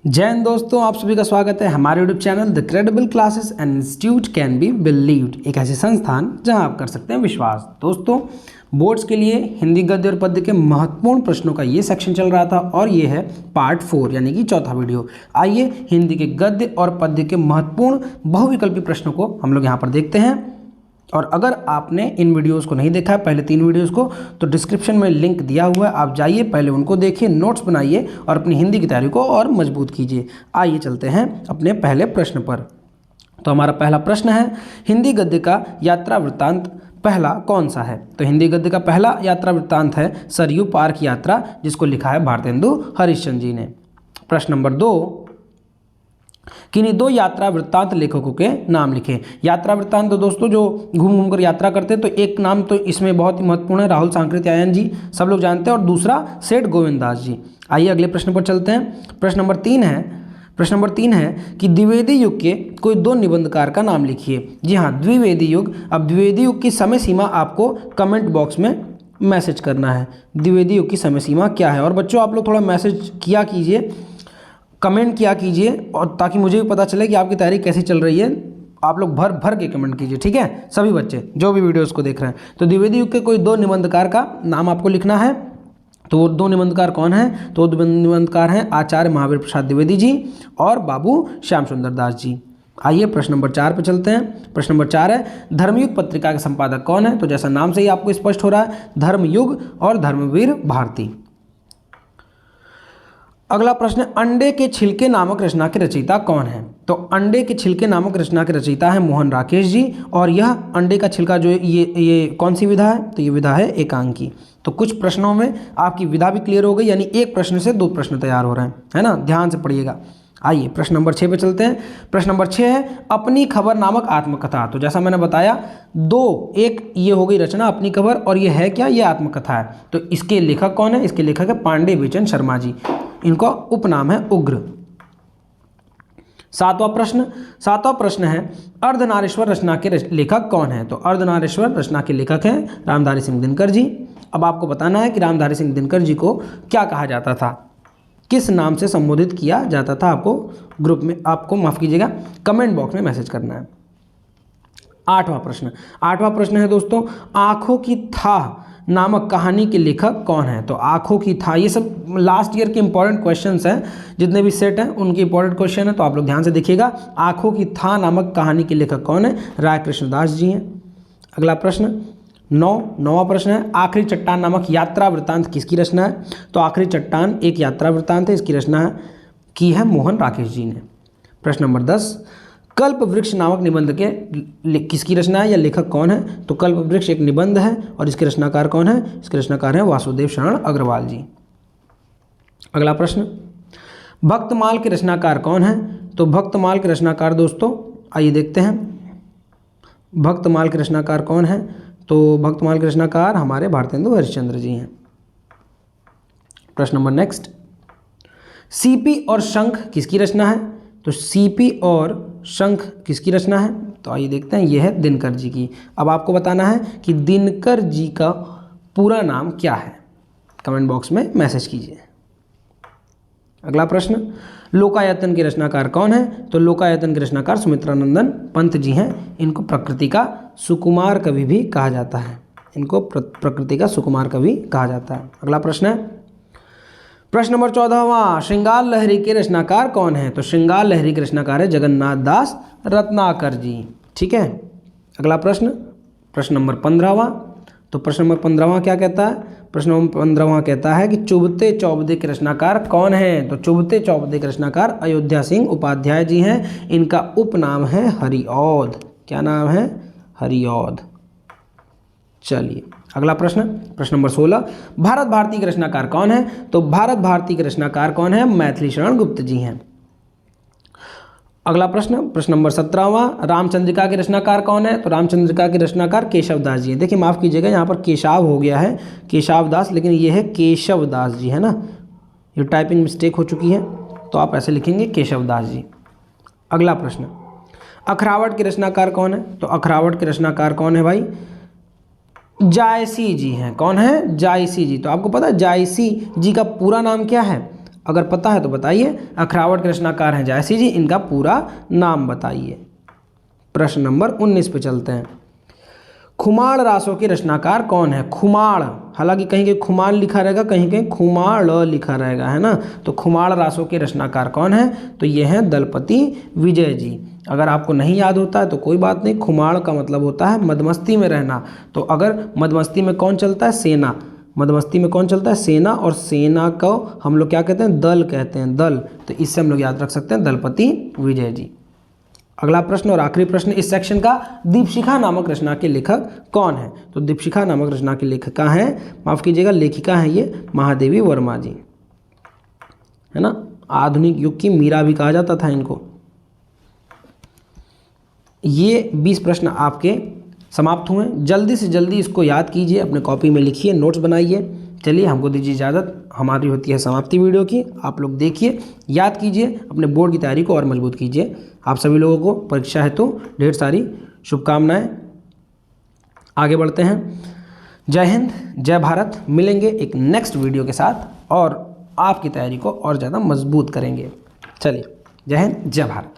जय हिंद दोस्तों, आप सभी का स्वागत है हमारे YouTube channel the credible classes and institute can be believed, एक ऐसे संस्थान जहां आप कर सकते हैं विश्वास। दोस्तों, बोर्ड्स के लिए हिंदी गद्य और पद्य के महत्वपूर्ण प्रश्नों का ये सेक्शन चल रहा था और ये है पार्ट 4 यानी कि चौथा वीडियो। आइए हिंदी के गद्य और पद्य के महत्वपूर्ण बहुविकल्पी प्रश्नों को हम लोग यहाँ पर देखते हैं। और अगर आपने इन वीडियोस को नहीं देखा है, पहले 3 वीडियोस को, तो डिस्क्रिप्शन में लिंक दिया हुआ है, आप जाइए पहले उनको देखिए, नोट्स बनाइए और अपनी हिंदी की तैयारी को और मजबूत कीजिए। आइए चलते हैं अपने पहले प्रश्न पर। तो हमारा पहला प्रश्न है, हिंदी गद्य का यात्रा वृत्तांत पहला कौन सा है? तो हिंदी गद्य का पहला यात्रा वृत्तांत है सरयू पार की यात्रा, जिसको लिखा है भारतेंदु हरिश्चंद्र जी ने। प्रश्न नंबर 2, किन्हीं 2 यात्रा वृत्तांत लेखकों के नाम लिखें। यात्रा वृत्तांत तो दोस्तों जो घूम घूम कर यात्रा करते हैं, तो एक नाम तो इसमें बहुत ही महत्वपूर्ण है, राहुल सांकृत्यायन जी, सब लोग जानते हैं, और दूसरा सेठ गोविंददास जी। आइए अगले प्रश्न पर चलते हैं। प्रश्न नंबर 3 है कि द्विवेदी युग के कोई 2 निबंधकार का नाम लिखिए। जी हाँ, द्विवेदी युग। अब द्विवेदी युग की समय सीमा आपको कमेंट बॉक्स में मैसेज करना है, द्विवेदी युग की समय सीमा क्या है। और बच्चों, आप लोग थोड़ा मैसेज किया कीजिए, कमेंट किया कीजिए, और ताकि मुझे भी पता चले कि आपकी तैयारी कैसी चल रही है। आप लोग भर भर के कमेंट कीजिए, ठीक है, सभी बच्चे जो भी वीडियोस को देख रहे हैं। तो द्विवेदी युग के कोई 2 निबंधकार का नाम आपको लिखना है। तो वो 2 निबंधकार कौन हैं? तो 2 निबंधकार हैं आचार्य महावीर प्रसाद द्विवेदी जी और बाबू श्याम सुंदर दास जी। आइए प्रश्न नंबर 4 पे चलते हैं। प्रश्न नंबर 4 है, धर्मयुग पत्रिका के संपादक कौन है? तो जैसा नाम से ही आपको स्पष्ट हो रहा है, धर्मयुग और धर्मवीर भारती। अगला प्रश्न है, अंडे के छिलके नामक रचना के रचयिता कौन है? तो अंडे के छिलके नामक रचना के रचयिता है मोहन राकेश जी। और यह अंडे का छिलका जो ये कौन सी विधा है? तो ये विधा है एकांकी। तो कुछ प्रश्नों में आपकी विधा भी क्लियर हो गई, यानी एक प्रश्न से 2 प्रश्न तैयार हो रहे हैं, है ना, ध्यान से पढ़िएगा। आइए प्रश्न नंबर 6 पे चलते हैं। प्रश्न नंबर 6 है, अपनी खबर नामक आत्मकथा। तो जैसा मैंने बताया, 2, एक ये हो गई रचना अपनी खबर, और ये है क्या? ये आत्मकथा है। तो इसके लेखक कौन है? इसके लेखक है पांडे बेचन शर्मा जी, इनका उपनाम है उग्र। 7वां प्रश्न है, अर्धनारीश्वर रचना के लेखक कौन है? तो अर्धनारीश्वर रचना के लेखक हैं रामधारी सिंह दिनकर जी। अब आपको बताना है कि रामधारी सिंह दिनकर जी को क्या कहा जाता था, किस नाम से संबोधित किया जाता था। आपको ग्रुप में, आपको माफ कीजिएगा, कमेंट बॉक्स में मैसेज करना है। 8वां प्रश्न है दोस्तों, आंखों की थाह नामक कहानी के लेखक कौन है? तो आंखों की थाह, ये सब लास्ट ईयर के इंपॉर्टेंट क्वेश्चंस हैं, जितने भी सेट हैं उनके इंपॉर्टेंट क्वेश्चन हैं, तो आप लोग ध्यान से देखिएगा। आंखों की थाह नामक कहानी के लेखक कौन है? राय कृष्णदास जी हैं। अगला प्रश्न 9वां प्रश्न है, आखिरी चट्टान नामक यात्रा वृत्तांत किसकी रचना है? तो आखिरी चट्टान एक यात्रा वृत्तांत है, इसकी रचना की है मोहन राकेश जी ने। प्रश्न नंबर 10, कल्प वृक्ष नामक निबंध के किसकी रचना है या लेखक कौन है? तो कल्प वृक्ष एक निबंध है, और इसके रचनाकार कौन है? इसके रचनाकार हैं वासुदेव शरण अग्रवाल जी। अगला प्रश्न, भक्तमाल के रचनाकार कौन है? तो भक्तमाल के रचनाकार दोस्तों, आइए देखते हैं, भक्तमाल के रचनाकार कौन है? तो भक्तमाल के रचनाकार हमारे भारतेंदु हरिश्चंद्र जी हैं। प्रश्न नंबर नेक्स्ट, सीपी और शंख किसकी रचना है? तो सीपी और शंख किसकी रचना है? तो आइए देखते हैं, यह है दिनकर जी की। अब आपको बताना है कि दिनकर जी का पूरा नाम क्या है, कमेंट बॉक्स में मैसेज कीजिए। अगला प्रश्न, लोकायतन के रचनाकार कौन है? तो लोकायतन के रचनाकार सुमित्रानंदन पंत जी हैं, इनको प्रकृति का सुकुमार कवि भी कहा जाता है, इनको प्रकृति का सुकुमार कवि कहा जाता है। अगला प्रश्न है, प्रश्न नंबर 14वां, श्रृंगार लहरी के रचनाकार कौन है? तो श्रृंगार लहरी के रचनाकार है जगन्नाथ दास रत्नाकर जी, ठीक है। अगला प्रश्न नंबर 15वां। तो प्रश्न नंबर 15वां क्या कहता है? प्रश्न नंबर 15वां कहता है कि चुभते चौबदे के रचनाकार कौन है? तो चुभते चौबदे के रचनाकार अयोध्या सिंह उपाध्याय जी हैं, इनका उपनाम है हरिऔध। क्या नाम है? हरिऔध। चलिए अगला प्रश्न नंबर 16, भारत भारती के रचनाकार कौन है? तो भारत भारती के रचनाकार कौन है? मैथिली शरण गुप्त जी हैं। अगला प्रश्न नंबर 17वां, रामचंद्रिका के रचनाकार कौन है? तो रामचंद्रिका के रचनाकार केशव दास जी हैं। देखिए माफ़ कीजिएगा, यहाँ पर केशव हो गया है, केशव दास, लेकिन ये है केशव दास जी, है ना, ये टाइपिंग मिस्टेक हो चुकी है, तो आप ऐसे लिखेंगे केशव दास जी। अगला प्रश्न, अखरावट के रचनाकार कौन है? तो अखरावट के रचनाकार कौन है भाई? जायसी जी हैं। कौन है? जायसी जी। तो आपको पता है जायसी जी का पूरा नाम क्या है? अगर पता है तो बताइए। अखरावट के रचनाकार हैं जायसी जी, इनका पूरा नाम बताइए। प्रश्न नंबर 19 पे चलते हैं। खुमाण रासों के रचनाकार कौन है? खुमाण, हालांकि कहीं कहीं खुमान लिखा रहेगा, कहीं कहीं खुमाण लिखा रहेगा, है ना। तो खुमाण रासों के रचनाकार कौन है? तो ये हैं दलपति विजय जी। अगर आपको नहीं याद होता है तो कोई बात नहीं, खुमाण का मतलब होता है मदमस्ती में रहना। तो अगर मदमस्ती में कौन चलता है? सेना। मदमस्ती में कौन चलता है? सेना। और सेना को हम लोग क्या कहते हैं? दल कहते हैं, दल। तो इससे हम लोग याद रख सकते हैं दलपति विजय जी। अगला प्रश्न और आखिरी प्रश्न इस सेक्शन का, दीपशिखा नामक रचना के लेखक कौन है? तो दीपशिखा नामक रचना की लेखिका हैं, माफ कीजिएगा लेखिका हैं ये महादेवी वर्मा जी, है ना। आधुनिक युग की मीरा भी कहा जाता था इनको। ये 20 प्रश्न आपके समाप्त हुए। जल्दी से जल्दी इसको याद कीजिए, अपने कॉपी में लिखिए, नोट्स बनाइए। चलिए हमको दीजिए इजाज़त, हमारी होती है समाप्ति वीडियो की। आप लोग देखिए, याद कीजिए, अपने बोर्ड की तैयारी को और मजबूत कीजिए। आप सभी लोगों को परीक्षा हेतु ढेर सारी शुभकामनाएं। आगे बढ़ते हैं। जय हिंद, जय भारत। मिलेंगे एक नेक्स्ट वीडियो के साथ और आपकी तैयारी को और ज़्यादा मजबूत करेंगे। चलिए, जय हिंद, जय भारत।